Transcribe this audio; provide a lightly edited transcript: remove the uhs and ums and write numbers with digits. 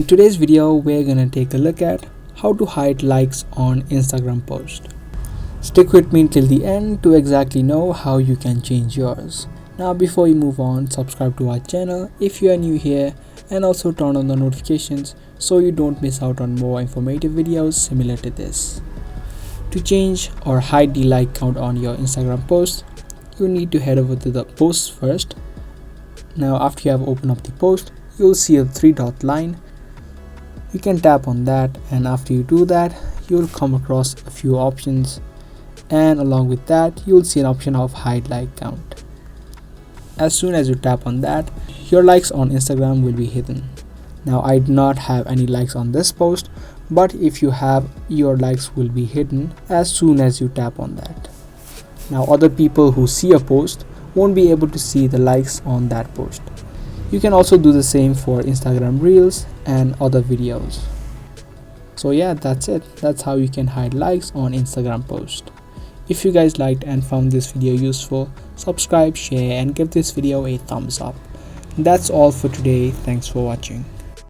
In today's video, we're gonna take a look at how to hide likes on Instagram post. Stick with me till the end to exactly know how you can change yours. Now before you move on, subscribe to our channel if you are new here and also turn on the notifications so you don't miss out on more informative videos similar to this. To change or hide the like count on your Instagram post, you need to head over to the post first. Now after you have opened up the post, you'll see a 3-dot line. You can tap on that, and after you do that, you'll come across a few options, and along with that you'll see an option of hide like count. As soon as you tap on that, your likes on Instagram will be hidden. Now I do not have any likes on this post, but if you have, your likes will be hidden as soon as you tap on that. Now other people who see a post won't be able to see the likes on that post. You can also do the same for Instagram Reels and other videos. So yeah, that's it. That's how you can hide likes on Instagram post. If you guys liked and found this video useful, subscribe, share and give this video a thumbs up. That's all for today. Thanks for watching.